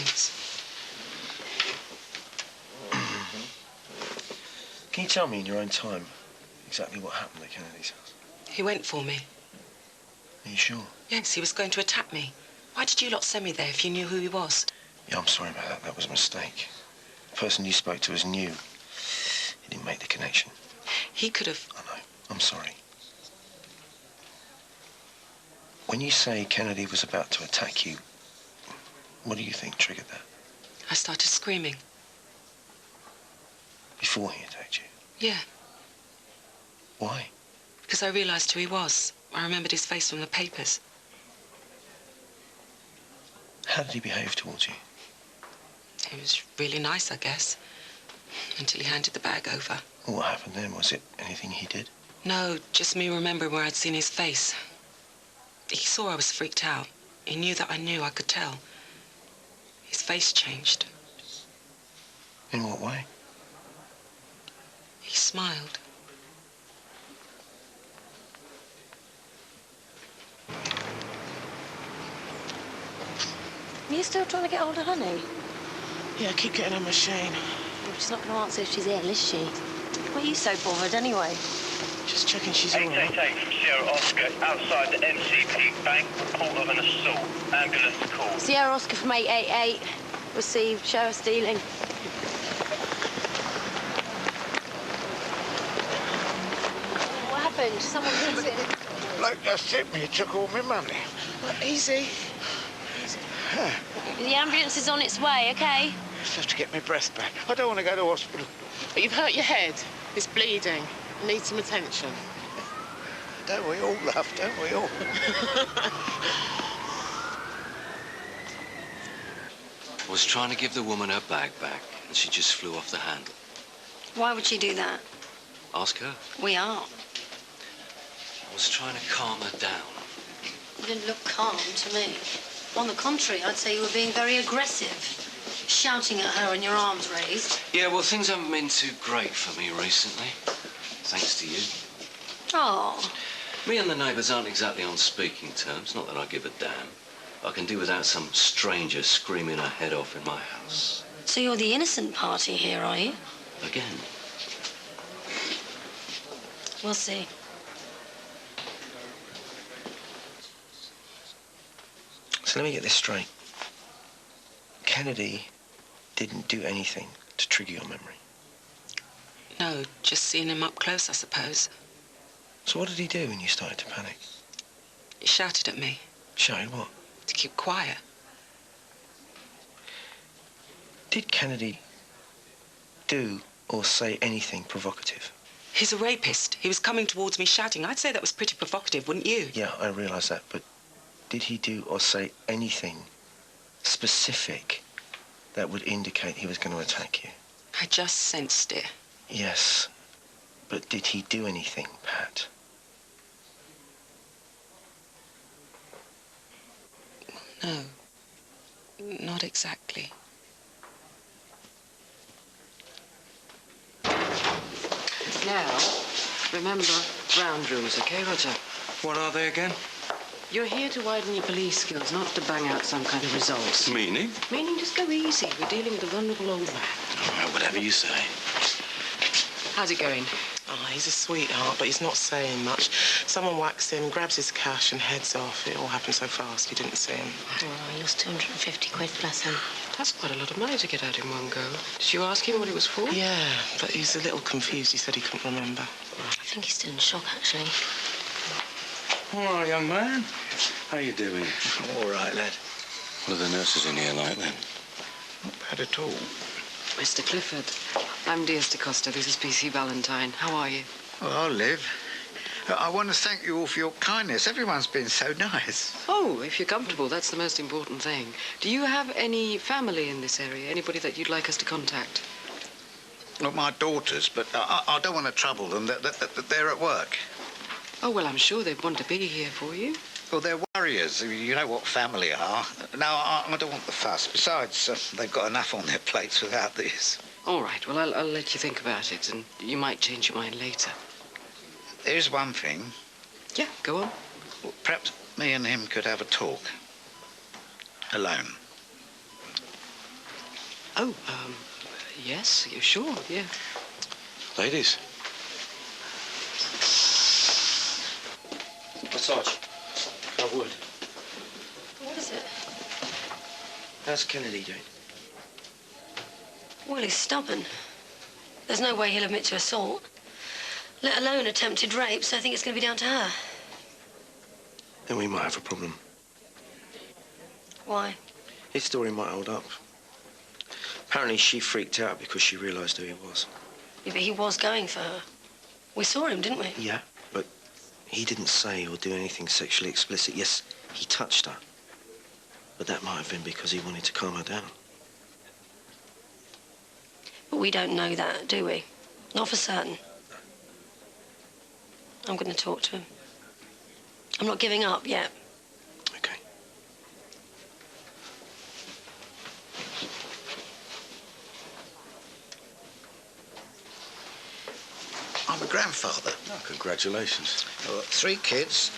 Thanks. Can you tell me in your own time exactly what happened at Kennedy's house? He went for me. Are you sure? Yes, he was going to attack me. Why did you lot send me there if you knew who he was? Yeah, I'm sorry about that. That was a mistake. The person you spoke to was new. He didn't make the connection. He could have... I know. I'm sorry. When you say Kennedy was about to attack you, what do you think triggered that? I started screaming. Before he attacked you? Yeah. Why? Because I realised who he was. I remembered his face from the papers. How did he behave towards you? He was really nice, I guess. Until he handed the bag over. Well, what happened then? Was it anything he did? No, just me remembering where I'd seen his face. He saw I was freaked out. He knew that I knew I could tell. His face changed. In what way? He smiled. Are you still trying to get hold of Honey? Yeah, I keep getting her machine. Well, she's not going to answer if she's ill, is she? Why are you so bothered, anyway? Just checking she's all right. 888 from Sierra Oscar, outside the MCP bank, report of an assault. Ambulance call. Sierra Oscar from 888. Received. Show her stealing. What happened? Someone hit it. Bloke just hit me. He took all my money. Well, easy. The ambulance is on its way, okay? Just have to get my breath back. I don't want to go to hospital. But you've hurt your head. It's bleeding. It needs some attention. Don't we all, love? Don't we all? I was trying to give the woman her bag back, and she just flew off the handle. Why would she do that? Ask her. We are. I was trying to calm her down. You didn't look calm to me. On the contrary, I'd say you were being very aggressive. Shouting at her and your arms raised. Yeah, well, things haven't been too great for me recently. Thanks to you. Oh. Me and the neighbours aren't exactly on speaking terms. Not that I give a damn. I can do without some stranger screaming her head off in my house. So you're the innocent party here, are you? Again. We'll see. So let me get this straight. Kennedy didn't do anything to trigger your memory? No, just seeing him up close, I suppose. So what did he do when you started to panic? He shouted at me. Shouted what? To keep quiet. Did Kennedy do or say anything provocative? He's a rapist. He was coming towards me shouting. I'd say that was pretty provocative, wouldn't you? Yeah, I realise that, but did he do or say anything specific that would indicate he was going to attack you? I just sensed it. Yes, but did he do anything, Pat? No, not exactly. Now, remember ground rules, okay, Roger? What are they again? You're here to widen your police skills, not to bang out some kind of results. Meaning? Meaning just go easy. We're dealing with a vulnerable old man. All right, whatever you say. How's it going? Oh, he's a sweetheart, but he's not saying much. Someone whacks him, grabs his cash and heads off. It all happened so fast, you didn't see him. Oh, he lost 250 quid, bless him. That's quite a lot of money to get out in one go. Did you ask him what it was for? Yeah, but he's a little confused. He said he couldn't remember. I think he's still in shock, actually. All right, young man. How you doing? All right, lad. What are the nurses in here like, then? Not bad at all. Mr. Clifford, I'm Diaz DaCosta. This is PC Valentine. How are you? Well, I'll live. I want to thank you all for your kindness. Everyone's been so nice. Oh, if you're comfortable, that's the most important thing. Do you have any family in this area? Anybody that you'd like us to contact? Not my daughters, but I don't want to trouble them. They're at work. Oh, well, I'm sure they'd want to be here for you. Well, they're warriors. You know what family are. No, I don't want the fuss. Besides, they've got enough on their plates without this. All right, well, I'll let you think about it, and you might change your mind later. There's one thing. Yeah, go on. Well, perhaps me and him could have a talk. Alone. Oh, yes, sure, yeah. Ladies. Sarge, I would. What is it? How's Kennedy doing? Well, he's stubborn. There's no way he'll admit to assault, let alone attempted rape, so I think it's going to be down to her. Then we might have a problem. Why? His story might hold up. Apparently she freaked out because she realised who he was. Yeah, but he was going for her. We saw him, didn't we? Yeah, but he didn't say or do anything sexually explicit. Yes, he touched her. But that might have been because he wanted to calm her down. But we don't know that, do we? Not for certain. I'm going to talk to him. I'm not giving up yet. Okay. I'm a grandfather. Oh, congratulations. I've got 3 kids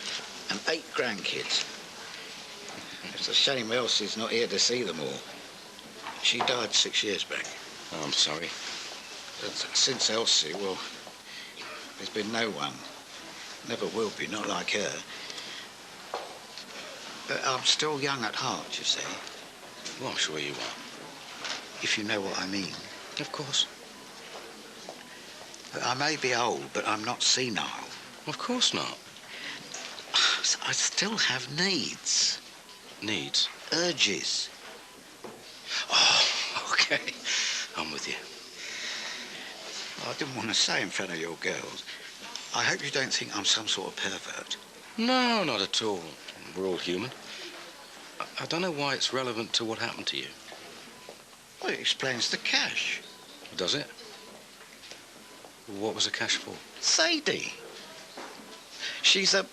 and 8 grandkids. It's a shame Elsie's not here to see them all. She died 6 years back. Oh, I'm sorry. But since Elsie, well, there's been no one. Never will be, not like her. But I'm still young at heart, you see. Well, I'm sure you are. If you know what I mean. Of course. I may be old, but I'm not senile. Of course not. I still have needs. Needs? Urges. Oh, okay. I'm with you. I didn't want to say in front of your girls. I hope you don't think I'm some sort of pervert. No, not at all. We're all human. I don't know why it's relevant to what happened to you. Well, it explains the cash. Does it? What was the cash for? Sadie. She's a...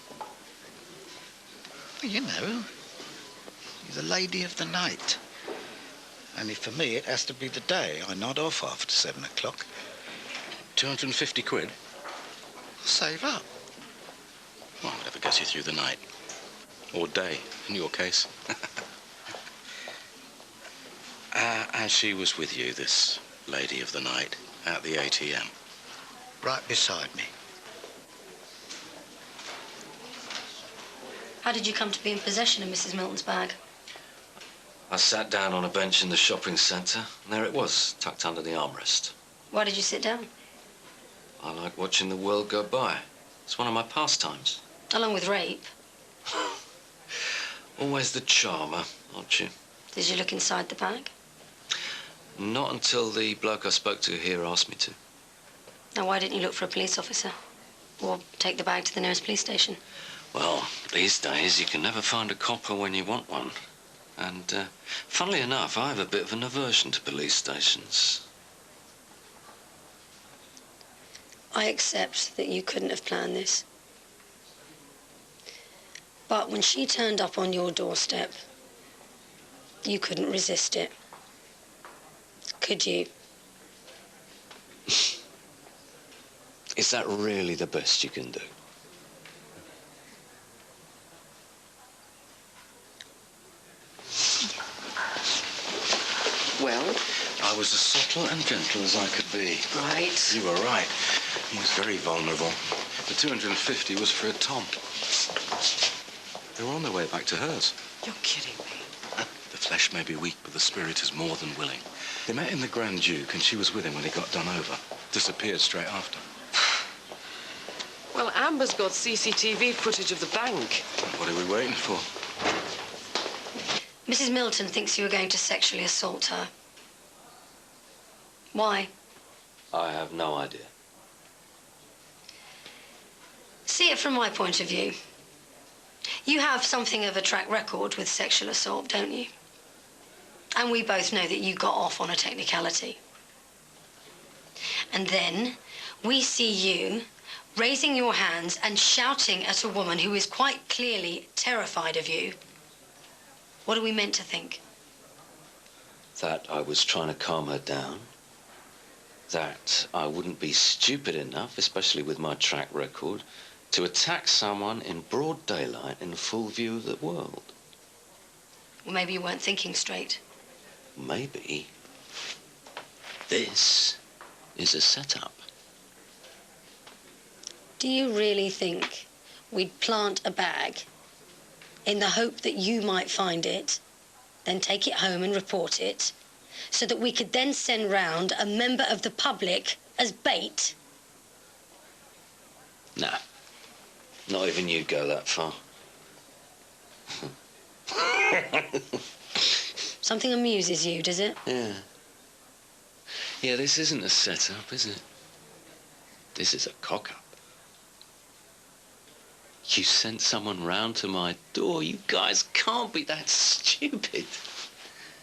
you know, she's a lady of the night. Only for me, it has to be the day. I nod off after 7 o'clock. 250 quid? Save up. Well, whatever gets you through the night. Or day, in your case. And she was with you, this lady of the night, at the ATM? Right beside me. How did you come to be in possession of Mrs. Milton's bag? I sat down on a bench in the shopping centre, and there it was, tucked under the armrest. Why did you sit down? I like watching the world go by. It's one of my pastimes. Along with rape. Always the charmer, aren't you? Did you look inside the bag? Not until the bloke I spoke to here asked me to. Now, why didn't you look for a police officer? Or take the bag to the nearest police station? Well, these days you can never find a copper when you want one. And, funnily enough, I have a bit of an aversion to police stations. I accept that you couldn't have planned this. But when she turned up on your doorstep, you couldn't resist it. Could you? Is that really the best you can do? Well? I was as subtle and gentle as I could be. Right. You were right. He was very vulnerable. The 250 was for a Tom. They were on their way back to hers. You're kidding me. The flesh may be weak, but the spirit is more than willing. They met in the Grand Duke, and she was with him when he got done over. Disappeared straight after. Well, Amber's got CCTV footage of the bank. What are we waiting for? Mrs. Milton thinks you were going to sexually assault her. Why? I have no idea. See it from my point of view. You have something of a track record with sexual assault, don't you? And we both know that you got off on a technicality. And then we see you raising your hands and shouting at a woman who is quite clearly terrified of you. What are we meant to think? That I was trying to calm her down. That I wouldn't be stupid enough, especially with my track record, to attack someone in broad daylight in full view of the world. Well, maybe you weren't thinking straight. Maybe. This is a setup. Do you really think we'd plant a bag in the hope that you might find it, then take it home and report it, so that we could then send round a member of the public as bait? Nah. Not even you'd go that far. Something amuses you, does it? Yeah. Yeah, this isn't a setup, is it? This is a cock-up. You sent someone round to my door. You guys can't be that stupid.